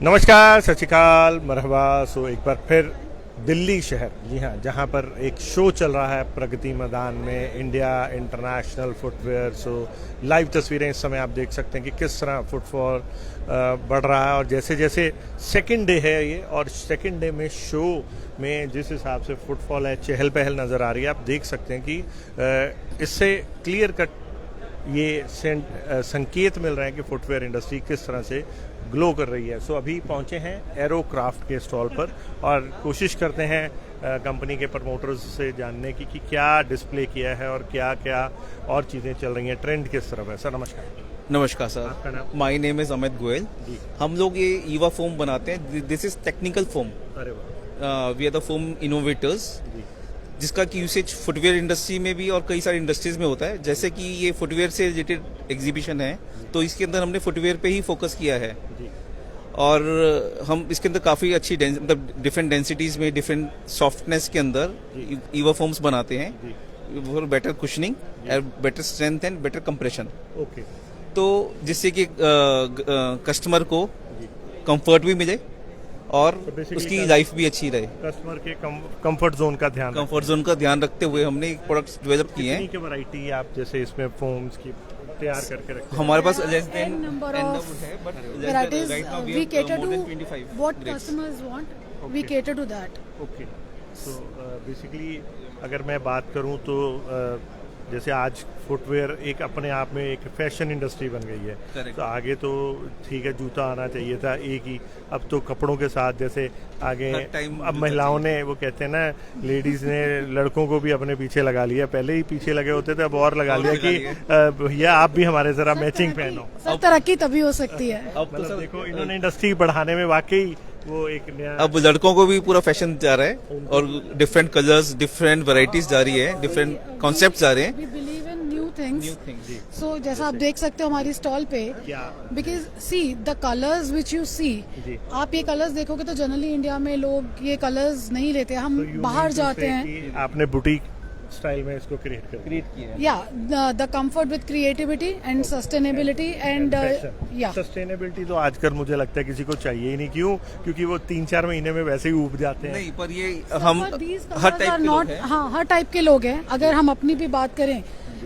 नमस्कार, सत श्री अकाल, मरहबा। एक बार फिर दिल्ली शहर, जी हाँ, जहाँ पर एक शो चल रहा है प्रगति मैदान में, इंडिया इंटरनेशनल फुटवेयर। लाइव तस्वीरें इस समय आप देख सकते हैं कि किस तरह फुटफॉल बढ़ रहा है। और जैसे जैसे सेकंड डे है ये, और सेकंड डे में शो में जिस हिसाब से फुटफॉल है, चहल पहल नज़र आ रही है। आप देख सकते हैं कि इससे क्लियर कट ये संकेत मिल रहे हैं कि फुटवेयर इंडस्ट्री किस तरह से ग्लो कर रही है। अभी पहुंचे हैं एरोक्राफ्ट के स्टॉल पर और कोशिश करते हैं कंपनी के प्रमोटर्स से जानने की कि क्या डिस्प्ले किया है और क्या क्या और चीज़ें चल रही हैं, ट्रेंड किस तरफ है। सर नमस्कार। नमस्कार sir, my name is Amit Goyal. हम लोग ये ईवा फोम बनाते हैं। This is technical foam. अरे वाह। We are the foam innovators, जिसका की यूसेज फुटवेयर इंडस्ट्री में भी और कई सारी इंडस्ट्रीज में होता है। जैसे कि ये फुटवेयर से रिलेटेड एग्जीबिशन है, तो इसके अंदर हमने फुटवेयर पे ही फोकस किया है। और हम इसके अंदर काफ़ी अच्छी मतलब डिफरेंट डेंसिटीज में, डिफरेंट सॉफ्टनेस के अंदर ईवा फोम्स बनाते हैं for better cushioning, better strength and better compression. Okay. तो जिससे कि कस्टमर को कंफर्ट भी मिले और उसकी लाइफ भी अच्छी रहे। कस्टमर के कंफर्ट जोन का ध्यान रखते हुए हमने प्रोडक्ट्स डेवलप किए हैं। कितनी वैरायटी आप जैसे इसमें फोम्स की तैयार करके रखते हैं? हमारे पास less than number of varieties. We cater to what customers want. We cater to that. Okay. Basically अगर मैं बात करूं तो जैसे आज फुटवेयर एक अपने आप में एक फैशन इंडस्ट्री बन गई है। तो आगे तो ठीक है, जूता आना चाहिए था एक ही, अब तो कपड़ों के साथ जैसे आगे अब महिलाओं ने, वो कहते हैं ना, लेडीज ने लड़कों को भी अपने पीछे लगा लिया। पहले ही पीछे लगे होते थे, अब और लगा लिया कि भैया आप भी हमारे जरा मैचिंग पहनो। सब तरक्की तभी हो सकती है। मतलब देखो, इन्होंने इंडस्ट्री बढ़ाने में वाकई वो एक नया, अब लड़कों को भी पूरा फैशन जा रहा है और डिफरेंट कलर्स, डिफरेंट वैरायटीज जा रही है, डिफरेंट कॉन्सेप्ट जा रहे हैं। We believe in new things. So जैसा आप देख सकते हो हमारी स्टॉल पे, because see the colors which you see, आप ये कलर्स देखोगे तो जनरली इंडिया में लोग ये कलर्स नहीं लेते। हम बाहर जाते हैं। आपने बुटीक स्टाइल में इसको क्रिएट किया। या the comfort with creativity and sustainability and या सस्टेनेबिलिटी तो आजकल मुझे लगता है किसी को चाहिए ही नहीं। क्यों? क्योंकि वो 3-4 महीने में वैसे ही उब जाते हैं। नहीं, पर ये हम हर टाइप के लोग हैं। हाँ, हर टाइप के लोग हैं। अगर हम अपनी भी बात करें,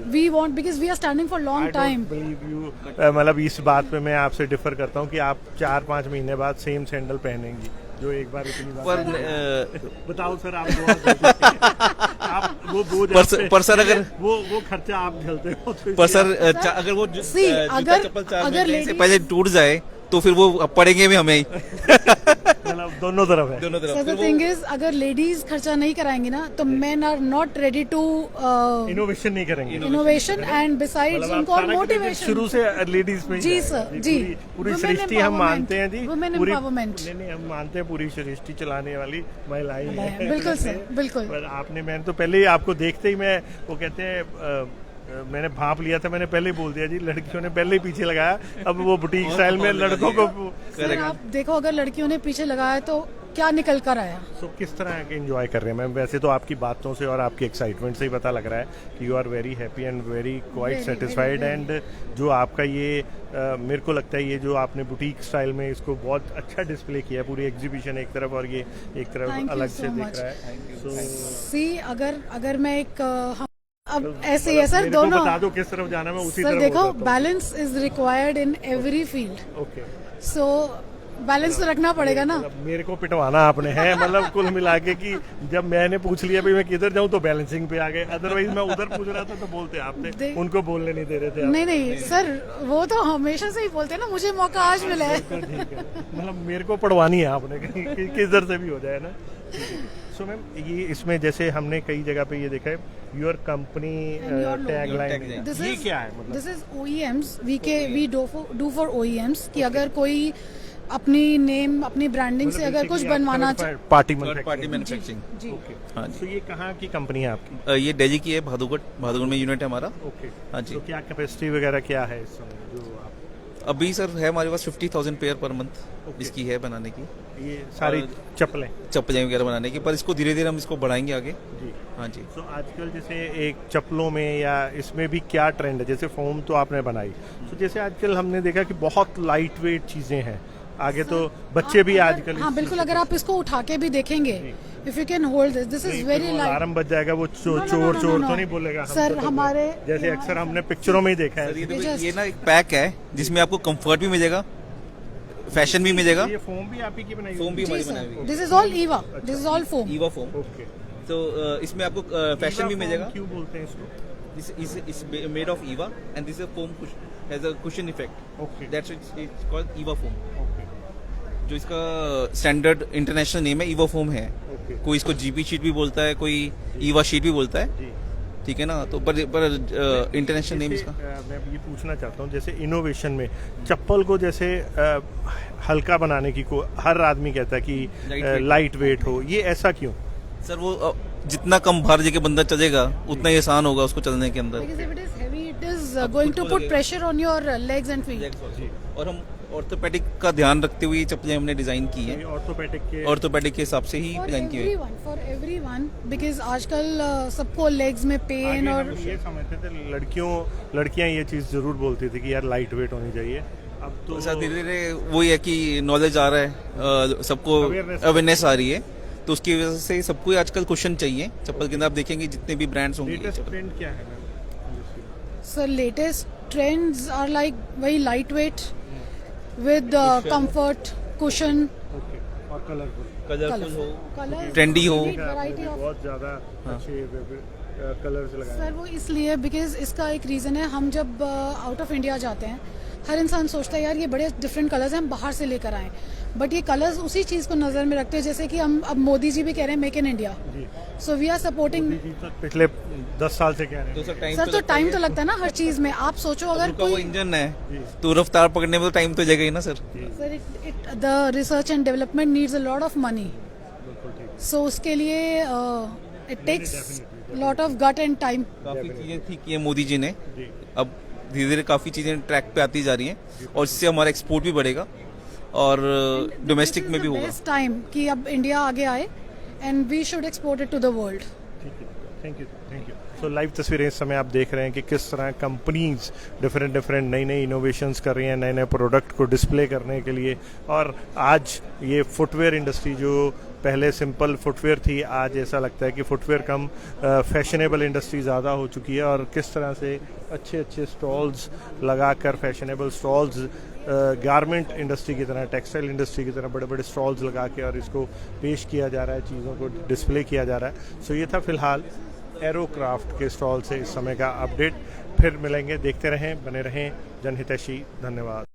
we want, because we are standing for long time. मतलब इस बात पे मैं आपसे डिफर करता हूँ कि आप 4-5 महीने बाद सेम सैंडल पहनेंगी जो एक बार इतनी बार बताओ सर। आप पर सर अगर वो खर्चा आप झेलते हो तो पर सर अगर वो अगर 4 महीने से पहले टूट जाए तो फिर वो पड़ेंगे भी हमें ही। मतलब दोनों तरफ है। So the thing is, अगर लेडीज खर्चा नहीं कराएंगी ना, तो men are not ready to innovation नहीं करेंगे। इनोवेशन एंड बिसाइड्स उनको और मोटिवेशन शुरू से लेडीज में। जी सर, जी। पूरी सृष्टि हम मानते हैं जी। Women empowerment. नहीं, हम मानते हैं पूरी सृष्टि चलाने वाली महिलाएं हैं। बिल्कुल सर, बिल्कुल। पर आपने, मैंने तो पहले ही आपको देखते ही मैं, वो कहते हैं, मैंने भाप लिया था, मैंने पहले ही बोल दिया जी, लड़कियों ने पहले ही पीछे लगाया। अब वो बुटीक स्टाइल में लड़कों को सर आप देखो, अगर लड़कियों ने पीछे लगाया तो क्या निकल कर आया। किस तरह के एंजॉय कर रहे हैं मैम? वैसे तो आपकी बातों से और आपकी एक्साइटमेंट से ही पता लग रहा है कि you are very happy and very quite satisfied. And जो आपका ये मेरे को लगता है ये जो आपने बुटीक स्टाइल में इसको बहुत अच्छा डिस्प्ले किया है, पूरी एग्जीबिशन एक तरफ और ये एक तरफ अलग से दिख रहा है। सी अगर मैं एक अब ऐसे ही है सर, दोनों बता दो किस तरफ जाना, मैं उसी तरफ। देखो, balance is required in every field. Okay. So balance तो रखना पड़ेगा ना। मेरे को पिटवाना आपने है, मतलब कुल मिला के कि जब मैंने पूछ लिया भाई मैं किधर जाऊं तो बैलेंसिंग पे आ गए। अदरवाइज मैं उधर पूछ रहा था तो बोलते आपने, उनको बोलने नहीं दे रहे थे। नहीं सर, वो तो हमेशा से ही बोलते हैं ना, मुझे मौका आज मिला है। मतलब मेरे को पढ़वानी है आपने किधर से भी हो जाए ना। सो मैम, ये इसमें जैसे हमने कई जगह पे ये देखा है, योर कंपनी टैगलाइन, ये क्या है? मतलब this is OEMs, we do for OEMs कि अगर कोई अपनी नेम, अपनी ब्रांडिंग से अगर कुछ बनवाना चाहे, पार्टी मैन्युफैक्चरिंग। जी। हाँ जी। तो ये कहाँ की कंपनी है आपकी? ये दिल्ली की है, भादुगढ़ में यूनिट है हमारा। ओके। हाँ जी। तो क्या कैपेसिटी वगैरह क्या है इस समय जो आप? अभी सर है हमारे पास 50,000 पेयर पर मंथ इसकी है बनाने की। ये सारी चप्पलें वगैरह बनाने की, पर इसको धीरे धीरे हम इसको बढ़ाएंगे आगे जी। हाँ जी। तो आजकल जैसे एक चप्पलों में या इसमें भी क्या ट्रेंड है? जैसे फोम तो आपने बनाई, तो जैसे आजकल हमने देखा कि बहुत लाइट वेट चीज़ें हैं आगे तो बच्चे भी आजकल हाँ बिल्कुल, अगर आप इसको उठा के भी देखेंगे, if you can hold this is very light. Alarm बज जाएगा, वो चोर तो नहीं बोलेगा सर हमारे जैसे अक्सर हमने पिक्चरों में ही देखा है। सर ये देखो, ये ना एक पैक है जिसमें आपको कंफर्ट भी मिलेगा, फैशन भी मिलेगा। ये फोम भी आप ही की बनाई हुई फोम भी हमारी बनाई हुई this is all Eva, this is all foam. Eva foam. Okay. तो इसमें आपको फैशन भी मिलेगा। क्यों बोलते हैं इसको? This is made of EVA and this is a foam cushion, has a cushion effect. Okay. That's it's called EVA foam. Okay जो इसका स्टैंडर्ड इंटरनेशनल नेम है EVA foam है। ओके कोई इसको GP शीट भी बोलता है, कोई EVA शीट भी बोलता है, जी। ठीक है ना। तो पर इंटरनेशनल नेम जैसे, इसका मैं ये पूछना चाहता हूँ, जैसे इनोवेशन में चप्पल को जैसे हल्का बनाने की को हर आदमी कहता है कि लाइट वेट हो, ये ऐसा क्यों? सर वो जितना कम भार लेके बंदा चलेगा उतना ही आसान होगा उसको चलने के अंदर। Because if it is heavy, it is going to put pressure on your legs and feet. और हम ऑर्थोपेडिक का ध्यान रखते हुए ये चप्पलें हमने डिजाइन की है, ऑर्थोपेडिक के हिसाब से ही डिजाइन की है। For everyone, because आजकल सबको लेग्स में पेन और ये समझते थे लड़कियां ये चीज जरूर बोलती थी कि यार लाइट वेट होनी चाहिए। अब तो सर धीरे धीरे वही है कि नॉलेज आ रहा है, सबको अवेयरनेस आ रही है, तो उसकी वजह से सबको ही आजकल क्वेश्चन चाहिए चप्पल के अंदर। आप देखेंगे जितने भी ब्रांड्स होंगे। लेटेस्ट ट्रेंड क्या है? Sir latest trends are like वही light weight with comfort cushion, okay, और कलरफुल हो, कलर ट्रेंडी हो। Variety of. बहुत ज्यादा अच्छे कलर्स लगाए। सर वो इसलिए बिकॉज इसका एक रीज़न है, हम जब आउट ऑफ इंडिया जाते हैं हर इंसान सोचता है यार ये बड़े डिफरेंट कलर्स हैं, हम बाहर से लेकर आए, बट ये कलर्स उसी चीज़ को नज़र में रखते हैं। जैसे कि हम अब मोदी जी भी कह रहे हैं make in India, so we are supporting. पिछले 10 साल से कह रहे हैं। सर तो टाइम तो लगता है ना हर चीज़ में। आप सोचो अगर वो कोई इंजन है तो रफ्तार पकड़ने में तो टाइम तो लगेगा ही ना sir. Sir the research and development needs a lot of money, so उसके लिए it takes lot of gut and time. काफी चीजें ठीक की है मोदी जी ने, अब धीरे धीरे काफी चीजें ट्रैक पे आती जा रही हैं और इससे हमारा एक्सपोर्ट भी बढ़ेगा और डोमेस्टिक में भी होगा। बेस्ट टाइम कि अब इंडिया आगे आए and we should export it to the world. Thank you. So live तस्वीरें इस समय आप देख रहे हैं कि किस तरह कंपनीज डिफरेंट नई इनोवेशंस कर रही हैं नए प्रोडक्ट को डिस्प्ले करने के लिए। और आज ये फुटवेयर इंडस्ट्री जो पहले सिंपल फुटवेयर थी, आज ऐसा लगता है कि फुटवेयर कम फैशनेबल इंडस्ट्री ज़्यादा हो चुकी है। और किस तरह से अच्छे स्टॉल्स लगाकर, फैशनेबल स्टॉल्स, गारमेंट इंडस्ट्री की तरह, टेक्सटाइल इंडस्ट्री की तरह बड़े स्टॉल्स लगा के और इसको पेश किया जा रहा है, चीज़ों को डिस्प्ले किया जा रहा है। सो ये था फिलहाल एरोक्राफ्ट के स्टॉल से इस समय का अपडेट। फिर मिलेंगे, देखते रहें, बने रहें जनहितैषी। धन्यवाद।